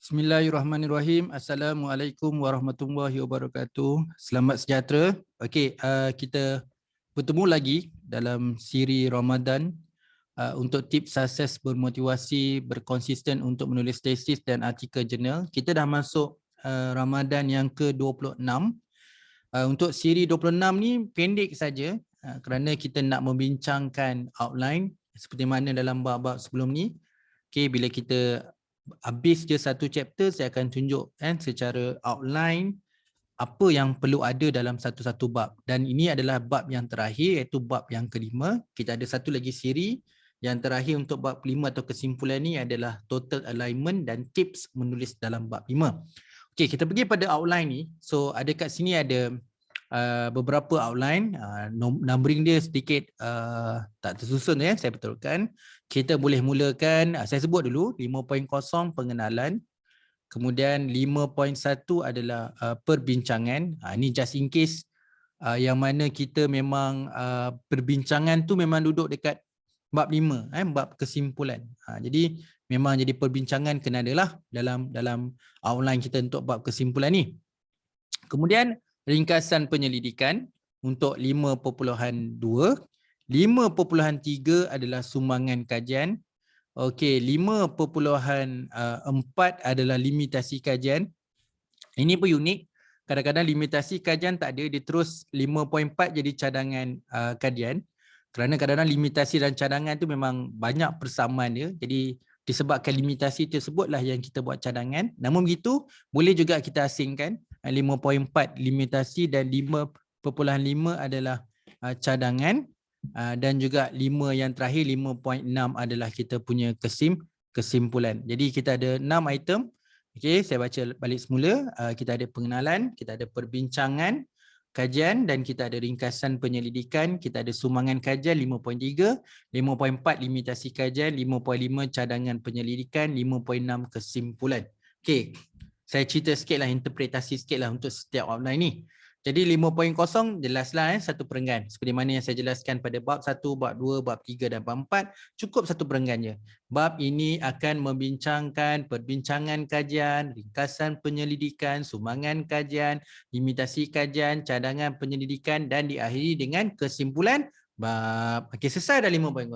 Bismillahirrahmanirrahim. Assalamualaikum warahmatullahi wabarakatuh. Selamat sejahtera. Okey, kita bertemu lagi dalam siri Ramadan untuk tips sukses bermotivasi berkonsisten untuk menulis tesis dan artikel jurnal. Kita dah masuk Ramadan yang ke-26. Untuk siri 26 ni pendek saja kerana kita nak membincangkan outline seperti mana dalam bab-bab sebelum ni. Okey, bila kita habis je satu chapter, saya akan tunjuk secara outline apa yang perlu ada dalam satu-satu bab. Dan ini adalah bab yang terakhir iaitu bab yang kelima. Kita ada satu lagi siri yang terakhir untuk bab kelima atau kesimpulan ni adalah total alignment dan tips menulis dalam bab 5. Okey, kita pergi pada outline ni. So ada kat sini ada beberapa outline, numbering dia sedikit tak tersusun ya, saya betulkan. Kita boleh mulakan, saya sebut dulu 5.0 pengenalan, kemudian 5.1 adalah perbincangan. Ini just in case yang mana kita memang perbincangan tu memang duduk dekat bab 5, bab kesimpulan. Jadi memang jadi perbincangan kena adalah dalam outline kita untuk bab kesimpulan ni. Kemudian ringkasan penyelidikan untuk 5.2, 5.3 adalah sumbangan kajian. Okey, 5.4 adalah limitasi kajian. Ini pun unik. Kadang-kadang limitasi kajian tak ada, dia terus 5.4 jadi cadangan kajian. Kerana kadang-kadang limitasi dan cadangan tu memang banyak persamaan dia. Jadi disebabkan limitasi tersebutlah yang kita buat cadangan. Namun begitu, boleh juga kita asingkan 5.4 limitasi dan 5.5 adalah cadangan. Dan juga 5 yang terakhir 5.6 adalah kita punya kesimpulan. Jadi kita ada 6 item. Okey, saya baca balik semula. Kita ada pengenalan, kita ada perbincangan, kajian dan kita ada ringkasan penyelidikan, kita ada sumbangan kajian 5.3, 5.4 limitasi kajian, 5.5 cadangan penyelidikan, 5.6 kesimpulan. Okey, saya cerita sikitlah, interpretasi sikitlah untuk setiap outline ni. Jadi 5.0 jelaslah satu perenggan. Seperti mana yang saya jelaskan pada bab 1, bab 2, bab 3 dan bab 4, cukup satu perenggan je. Bab ini akan membincangkan perbincangan kajian, ringkasan penyelidikan, sumbangan kajian, limitasi kajian, cadangan penyelidikan dan diakhiri dengan kesimpulan bab. Okey, selesai dah 5.0.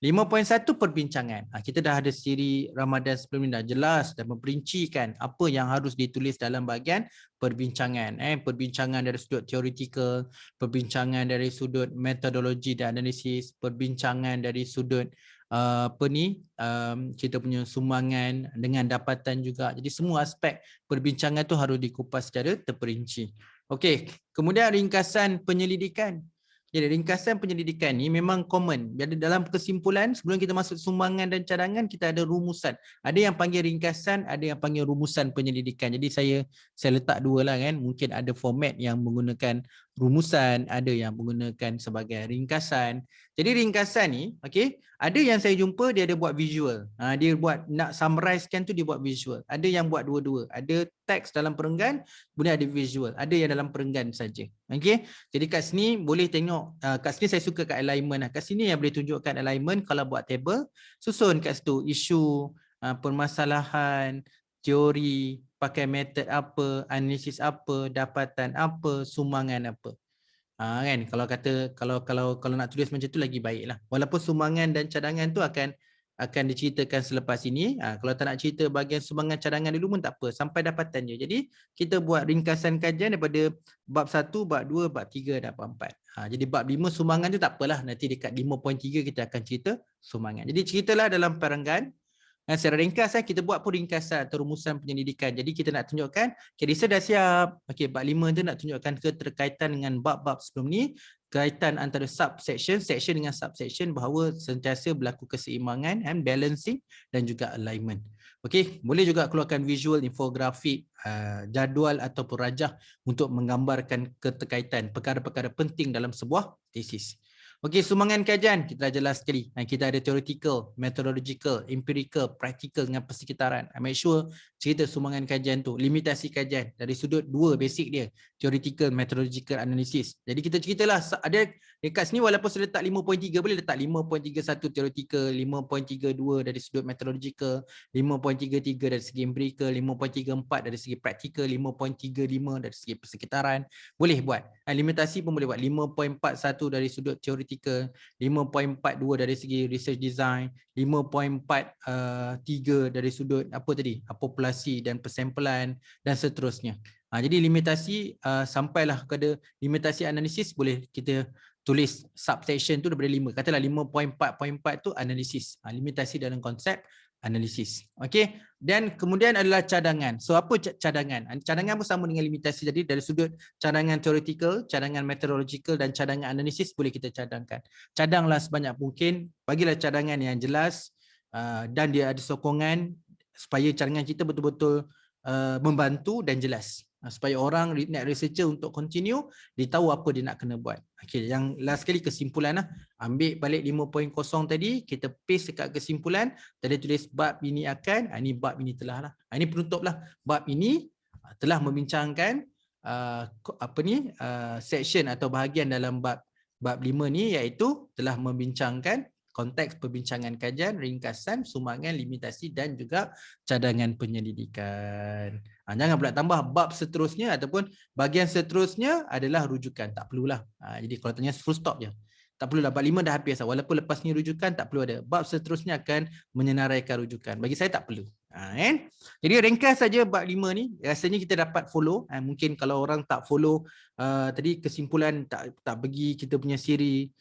5.1 perbincangan. Kita dah ada siri Ramadan sebelum ni dah jelas dan memperincikan apa yang harus ditulis dalam bahagian perbincangan. Perbincangan dari sudut teoretikal, perbincangan dari sudut metodologi dan analisis, perbincangan dari sudut kita punya sumbangan dengan dapatan juga. Jadi semua aspek perbincangan tu harus dikupas secara terperinci. Okey, kemudian ringkasan penyelidikan. Jadi ringkasan penyelidikan ni memang common. Jadi dalam kesimpulan sebelum kita masuk sumbangan dan cadangan kita ada rumusan. Ada yang panggil ringkasan, ada yang panggil rumusan penyelidikan. Jadi saya letak dua lah kan. Mungkin ada format yang menggunakan rumusan, ada yang menggunakan sebagai ringkasan. Jadi ringkasan ni, okey, ada yang saya jumpa dia ada buat visual. Dia buat nak summarizekan tu dia buat visual. Ada yang buat dua-dua. Ada teks dalam perenggan, kemudian ada visual. Ada yang dalam perenggan saja. Okey. Jadi kat sini boleh tengok, kat sini saya suka kat alignment. Kat sini yang boleh tunjukkan alignment kalau buat table, susun kat situ isu, permasalahan, teori, pakai method apa, analisis apa, dapatan apa, sumbangan apa. Kan kalau nak tulis macam tu lagi baiklah. Walaupun sumbangan dan cadangan tu akan diceritakan selepas ini. Kalau tak nak cerita bahagian sumbangan cadangan dulu pun tak apa, sampai dapatan je. Jadi kita buat ringkasan kajian daripada bab 1, bab 2, bab 3 dan bab 4. Jadi bab 5 sumbangan tu tak apalah, nanti dekat 5.3 kita akan cerita sumbangan. Jadi ceritalah dalam perenggan. Secara ringkas kita buat pun ringkasan atau rumusan penyelidikan. Jadi kita nak tunjukkan, okay, research dah siap. Okey, bab 5 tu nak tunjukkan keterkaitan dengan bab-bab sebelum ni, kaitan antara subsection, section dengan subsection, bahawa sentiasa berlaku keseimbangan and balancing dan juga alignment. Okey, boleh juga keluarkan visual, infografik, jadual ataupun rajah untuk menggambarkan keterkaitan perkara-perkara penting dalam sebuah tesis. Okey, sumbangan kajian kita dah jelas sekali. Kita ada theoretical, methodological, empirical, practical dengan persekitaran. Make sure cerita sumbangan kajian tu, limitasi kajian dari sudut dua basic dia, theoretical, methodological, analysis. Jadi kita ceritalah ada dekat sini walaupun saya letak 5.3 boleh letak 5.31 theoretical, 5.32 dari sudut methodological, 5.33 dari segi empirical, 5.34 dari segi practical, 5.35 dari segi persekitaran. Boleh buat. Limitasi pun boleh buat 5.41 dari sudut theoretical, 5.42 dari segi research design, 5.43 dari sudut apa tadi? Populasi dan persampalan dan seterusnya. Jadi limitasi sampailah kepada limitasi analisis boleh kita tulis subsection tu daripada 5. Katalah 5.4.4 tu analisis. Limitasi dalam konsep analisis. Okey. Dan kemudian adalah cadangan. So apa cadangan? Cadangan pun sama dengan limitasi tadi dari sudut cadangan theoretical, cadangan methodological dan cadangan analisis boleh kita cadangkan. Cadanglah sebanyak mungkin, bagilah cadangan yang jelas dan dia ada sokongan supaya cadangan kita betul-betul membantu dan jelas. Supaya orang net researcher untuk continue, dia tahu apa dia nak kena buat. Okey, yang last sekali kesimpulan lah. Ambil balik 5.0 tadi, kita paste dekat kesimpulan, tadi tulis bab ini akan, ini bab ini telah lah. Ini penutup lah. Bab ini telah membincangkan section atau bahagian dalam bab 5 ni, iaitu telah membincangkan konteks perbincangan kajian, ringkasan, sumbangan, limitasi dan juga cadangan penyelidikan. Jangan pula tambah bab seterusnya ataupun bahagian seterusnya adalah rujukan. Tak perlulah. Jadi kalau tanya full stop je. Tak perlulah, bab 5 dah habis. Walaupun lepas ni rujukan tak perlu ada. Bab seterusnya akan menyenaraikan rujukan. Bagi saya tak perlu. Jadi ringkas saja bab 5 ni. Rasanya kita dapat follow. Mungkin kalau orang tak follow tadi kesimpulan tak bagi kita punya siri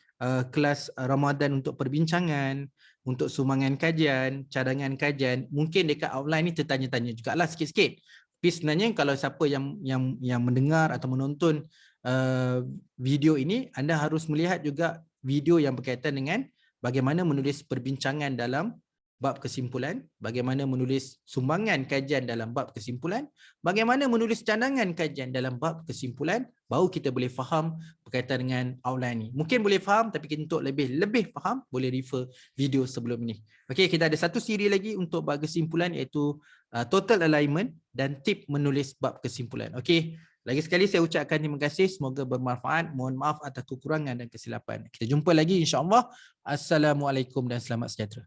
kelas Ramadan untuk perbincangan, untuk sumbangan kajian, cadangan kajian, mungkin dekat outline ni tertanya-tanya jugalah sikit-sikit. Tapi sebenarnya kalau siapa yang mendengar atau menonton video ini, anda harus melihat juga video yang berkaitan dengan bagaimana menulis perbincangan dalam bab kesimpulan, bagaimana menulis sumbangan kajian dalam bab kesimpulan, bagaimana menulis cadangan kajian dalam bab kesimpulan, baru kita boleh faham berkaitan dengan outline ni. Mungkin boleh faham, tapi untuk lebih faham, boleh refer video sebelum ni. Okey, kita ada satu siri lagi untuk bab kesimpulan, iaitu total alignment dan tip menulis bab kesimpulan. Okey, lagi sekali saya ucapkan terima kasih, semoga bermanfaat. Mohon maaf atas kekurangan dan kesilapan. Kita jumpa lagi insya-Allah. Assalamualaikum dan selamat sejahtera.